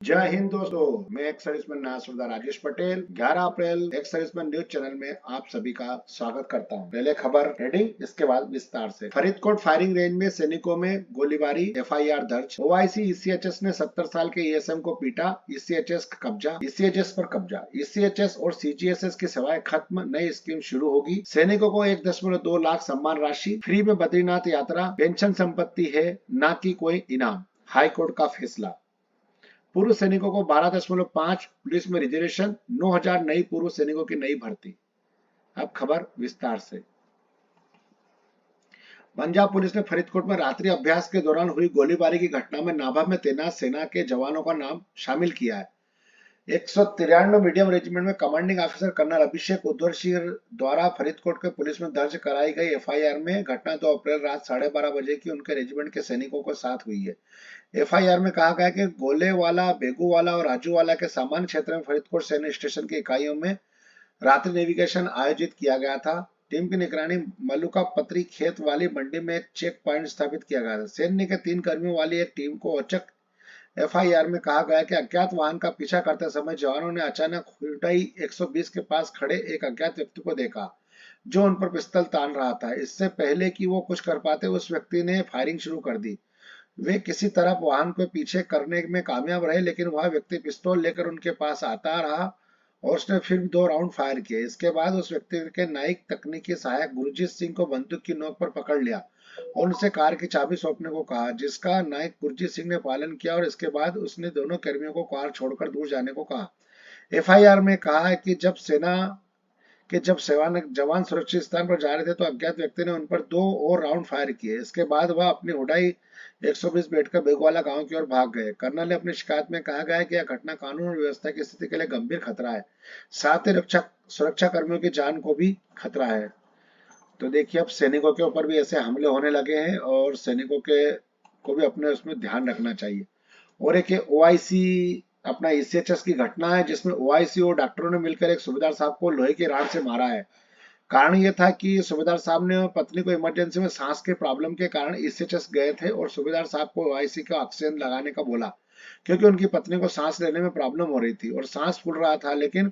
जय हिंद दोस्तों, मैं एक्स सर्विसमैन नासुरदा राजेश पटेल 11 अप्रैल एक्स सर्विसमैन न्यूज चैनल में आप सभी का स्वागत करता हूं। पहले खबर हेडिंग, इसके बाद विस्तार से। फरीदकोट फायरिंग रेंज में सैनिकों में गोलीबारी, एफआईआर दर्ज। ओआईसी ईसीएचएस ने 70 साल के ईएसएम को पीटा, ईसीएचएस पर कब्जा। ईसीएचएस और सीजीएसएस की सेवाएं खत्म, नई स्कीम शुरू होगी। सैनिकों को 1.2 लाख सम्मान राशि, फ्री में बद्रीनाथ यात्रा, पेंशन संपत्ति है न कि कोई इनाम, हाईकोर्ट का फैसला। पूर्व सैनिकों को 12.5 पुलिस में रिजर्वेशन, 9,000 नई पूर्व सैनिकों की नई भर्ती। अब खबर विस्तार से। पंजाब पुलिस ने फरीदकोट में रात्रि अभ्यास के दौरान हुई गोलीबारी की घटना में नाभा में तैनात सेना के जवानों का नाम शामिल किया है। 193 मीडियम रेजिमेंट में कमांडिंग ऑफिसर कर्नल अभिषेक उद्धवसिंह द्वारा फरीदकोट के पुलिस में दर्ज कराई गई एफआईआर में घटना 2 अप्रैल रात 12:30 बजे की उनके रेजिमेंट के सैनिकों के साथ हुई है। एफआईआर में कहा गया कि गोलेवाला, बेगूवाला और राजूवाला के सामान्य क्षेत्र में फरीदकोट सैन्य स्टेशन की इकाइयों में रात्रि नेविगेशन आयोजित किया गया था। टीम की निगरानी मलुका पत्री खेत वाली मंडी में एक चेक पॉइंट स्थापित किया गया था। सैन्य के 3 कर्मियों वाली एक टीम को औचक एफआईआर में कहा गया कि अज्ञात वाहन का पीछा करते समय जवानों ने अचानक हुडाई 120 के पास खड़े एक अज्ञात व्यक्ति को देखा जो उन पर पिस्तौल तान रहा था। इससे पहले कि वो कुछ कर पाते, उस व्यक्ति ने फायरिंग शुरू कर दी। वे किसी तरह वाहन को पीछे करने में कामयाब रहे, लेकिन वह व्यक्ति पिस्तौल लेकर उनके पास आता रहा और उसने फिर 2 राउंड फायर किए। इसके बाद उस व्यक्ति के न्यायिक तकनीकी सहायक गुरजीत सिंह को बंदूक की नोक पर पकड़ लिया और उनसे कार की चाबी सौंपने को कहा, जिसका नायक गुरजीत सिंह ने पालन किया और इसके बाद उसने दोनों कर्मियों को कार छोड़कर दूर जाने को कहा। एफआईआर में कहा है कि जब जवान सुरक्षित स्थान पर जा रहे थे तो अज्ञात व्यक्ति ने उन पर 2 और राउंड फायर किए। इसके बाद वह अपनी उड़ाई 120 बैठकर बेगवाला गांव की ओर भाग गए। कर्नल ने अपनी शिकायत में कहा गया कि यह घटना कानून और व्यवस्था की स्थिति के लिए गंभीर खतरा है, साथ ही सुरक्षा कर्मियों की जान को भी खतरा है। तो देखिए, अब सैनिकों के ऊपर भी ऐसे हमले होने लगे हैं और सैनिकों के को भी अपने उसमें ध्यान रखना चाहिए। और एक ओआईसी अपना ईसीएचएस की घटना है, जिसमें ओआईसी और डॉक्टरों ने मिलकर एक सूबेदार साहब को लोहे की राड से मारा है। कारण यह था कि सूबेदार साहब ने पत्नी को इमरजेंसी में सांस के प्रॉब्लम के कारण ईसीएचएस गए थे और सूबेदार साहब को ओआईसी का ऑक्सीजन लगाने का बोला, क्योंकि उनकी पत्नी को सांस लेने में प्रॉब्लम हो रही थी और सांस फूल रहा था, लेकिन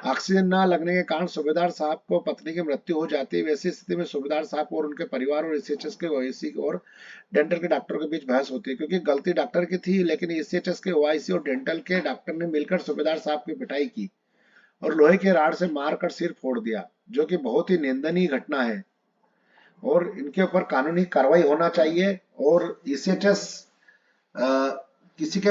ऑक्सीजन न लगने के कारण सूबेदार साहब को पत्नी की मृत्यु हो जाती है। वैसी स्थिति में सूबेदार साहब और उनके परिवार और ईसीएचएस के ओआईसी और डेंटल के डॉक्टरों के बीच बहस होती है, क्योंकि गलती डॉक्टर की थी, लेकिन ईसीएचएस के ओआईसी और डेंटल के डॉक्टर ने मिलकर सूबेदार साहब की पिटाई की और लोहे के राड से मारकर सिर फोड़ दिया, जो कि बहुत ही निंदनीय घटना है और इनके ऊपर कानूनी कार्रवाई होना चाहिए। और ईसीएचएस किसी के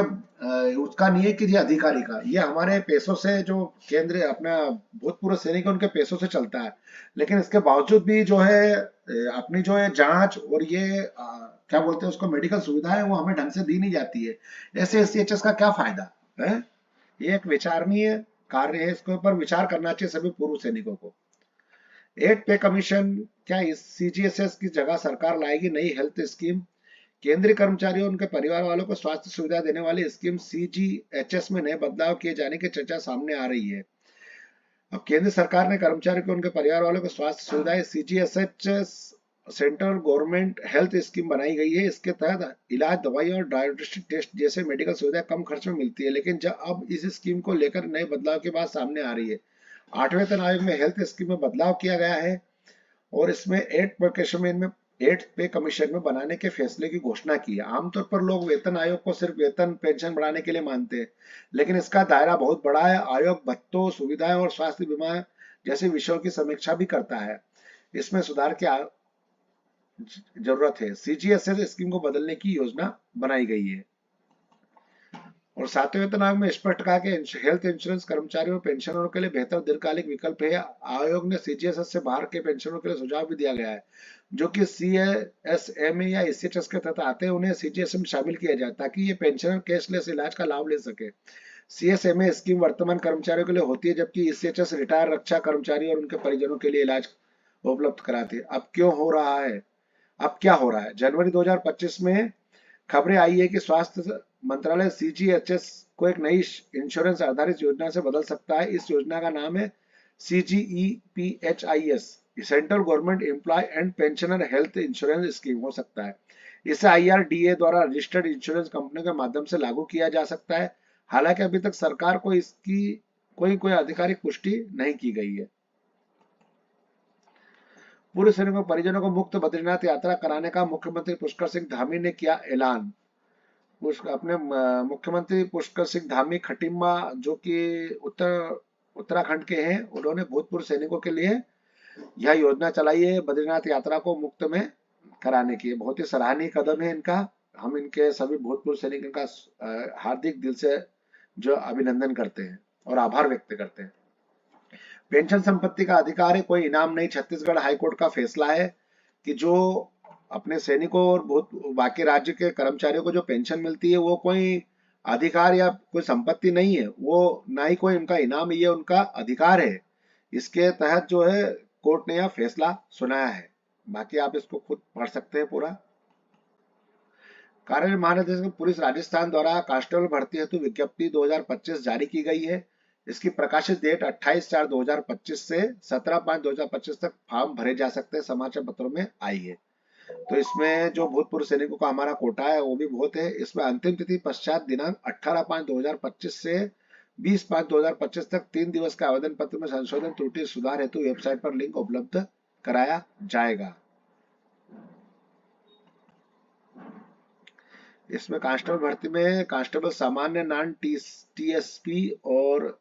उसका नहीं है, किसी अधिकारी का। ये हमारे पैसों से, जो केंद्र अपना भूतपूर्व सैनिक उनके पैसों से चलता है, लेकिन इसके बावजूद भी जो है अपनी जो है जांच और ये क्या बोलते हैं उसको, मेडिकल सुविधा है, वो हमें ढंग से दी नहीं जाती है। ऐसे सीएचएस का क्या फायदा है? ये एक विचारणीय कार्य है, इसके ऊपर विचार करना चाहिए सभी पूर्व सैनिकों को। 8 पे कमीशन, क्या इस सीजीएसएस की जगह सरकार लाएगी नई हेल्थ स्कीम? केंद्रीय कर्मचारियों और उनके परिवार वालों को स्वास्थ्य सुविधा देने वाली स्कीम सीजीएचएस में नए बदलाव किए जाने की चर्चा सामने आ रही है। अब केंद्र सरकार ने कर्मचारियों को उनके परिवार वालों को स्वास्थ्य सुविधाएं CGHS central government health scheme बनाई गई है। इसके तहत इलाज, दवाई और डायग्नोस्टिक टेस्ट जैसे मेडिकल सुविधाएं कम खर्च में मिलती है, लेकिन जब अब इस स्कीम को लेकर नए बदलाव की बात सामने आ रही है। 8वें वेतन आयोग में हेल्थ स्कीम में बदलाव किया गया है और इसमें 8 पे कमीशन में बनाने के फैसले की घोषणा की है। आमतौर पर लोग वेतन आयोग को सिर्फ वेतन पेंशन बढ़ाने के लिए मानते हैं, लेकिन इसका दायरा बहुत बड़ा है। आयोग भत्तों, सुविधाएं और स्वास्थ्य बीमा जैसे विषयों की समीक्षा भी करता है। इसमें सुधार की जरूरत है। सीजीएसएस स्कीम को बदलने की योजना बनाई गई है। और 7वें वेतन आयोग में स्पष्ट कहा कि हेल्थ इंश्योरेंस कर्मचारियों और पेंशनरों के लिए बेहतर दीर्घकालिक विकल्प है। आयोग ने सीजीएसएस से बाहर के पेंशनरों के लिए सुझाव भी दिया गया है, जो कि सीएसएमए या ईसीएचएस के तहत आते हैं, उन्हें सीजीएसएस में शामिल किया जाए ताकि ये पेंशनर कैशलेस इलाज का लाभ ले सके। सीएसएमए स्कीम वर्तमान कर्मचारियों के लिए होती है, जबकि ईसीएचएस रिटायर रक्षा कर्मचारी और उनके परिजनों के लिए इलाज उपलब्ध कराती है। अब क्यों हो रहा है? अब क्या हो रहा है? जनवरी 2025 में खबरें आई है कि स्वास्थ्य मंत्रालय सीजीएचएस को एक नई इंश्योरेंस आधारित योजना से बदल सकता है। इस योजना का नाम है CGEPHIS, central government employ and pensioner health insurance scheme हो सकता है। इसे IRDA द्वारा रजिस्टर्ड इंश्योरेंस कंपनी के माध्यम से लागू किया जा सकता है। हालांकि अभी तक सरकार को इसकी कोई आधिकारिक पुष्टि नहीं की गई है। पूर्व सैनिकों परिजनों को मुक्त बद्रीनाथ यात्रा कराने का मुख्यमंत्री पुष्कर सिंह धामी ने किया ऐलान। अपने मुख्यमंत्री पुष्कर सिंह धामी खटीमा जो कि उत्तराखंड के हैं, उन्होंने भूतपूर्व सैनिकों के लिए यह योजना चलाई है बद्रीनाथ यात्रा को मुफ्त में कराने की। बहुत ही सराहनीय कदम है इनका। हम इनके सभी भूतपूर्व सैनिकों का हार्दिक दिल से जो अभिनंदन करते हैं और आभार व्यक्त करते हैं। पेंशन संपत्ति का अधिकार है, कोई इनाम नहीं। छत्तीसगढ़ हाईकोर्ट का फैसला है कि जो अपने सैनिकों और बहुत बाकी राज्य के कर्मचारियों को जो पेंशन मिलती है वो कोई अधिकार या कोई संपत्ति नहीं है, वो ना ही कोई उनका इनाम, ये उनका अधिकार है। इसके तहत जो है कोर्ट ने यह फैसला सुनाया है। बाकी आप इसको खुद पढ़ सकते हैं पूरा। कार्य महानिदेशक पुलिस राजस्थान द्वारा कांस्टेबल भर्ती हेतु विज्ञप्ति 2025 जारी की गई है। इसकी प्रकाशित डेट 28/4/2025 से 17/5/2025 तक फॉर्म भरे जा सकते हैं, समाचार पत्रों में आई है। तो इसमें जो भूतपूर्व सैनिकों का हमारा कोटा है वो भी बहुत है। इसमें अंतिम तिथि पश्चात दिनांक 18/5/2025 से 20/5/2025 तक 3 दिवस के आवेदन पत्र में संशोधन त्रुटि सुधार हेतु वेबसाइट पर लिंक उपलब्ध कराया जाएगा। इसमें कांस्टेबल भर्ती में कांस्टेबल सामान्य नॉन टीएसपी और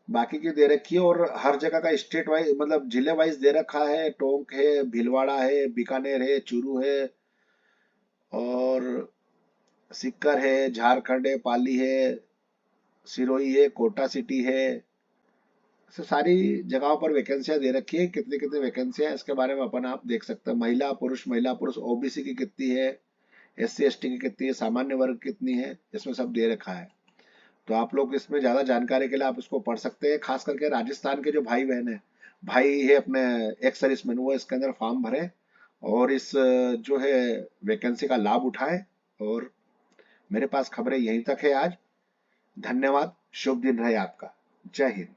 बाकी की दे रखी है, और हर जगह का स्टेट वाइज मतलब जिले वाइज दे रखा है। टोंक है, भीलवाड़ा है, बीकानेर है, चूरू है और सीकर है, झारखंड है, पाली है, सिरोही है, कोटा सिटी है। तो सारी जगहों पर वैकेंसियां दे रखी है। कितनी कितनी वैकेंसियां है इसके बारे में अपन आप देख सकते हैं। महिला पुरुष ओबीसी की कितनी है, SC ST की कितनी है, सामान्य वर्ग कितनी है, इसमें सब दे रखा है। तो आप लोग इसमें ज्यादा जानकारी के लिए आप इसको पढ़ सकते हैं। खास करके राजस्थान के जो भाई बहन है, भाई है अपने एक्स सर्विसमैन, वो इसके अंदर फॉर्म भरे और इस जो है वैकेंसी का लाभ उठाए। और मेरे पास खबरें यहीं तक है आज। धन्यवाद, शुभ दिन रहे आपका। जय हिंद।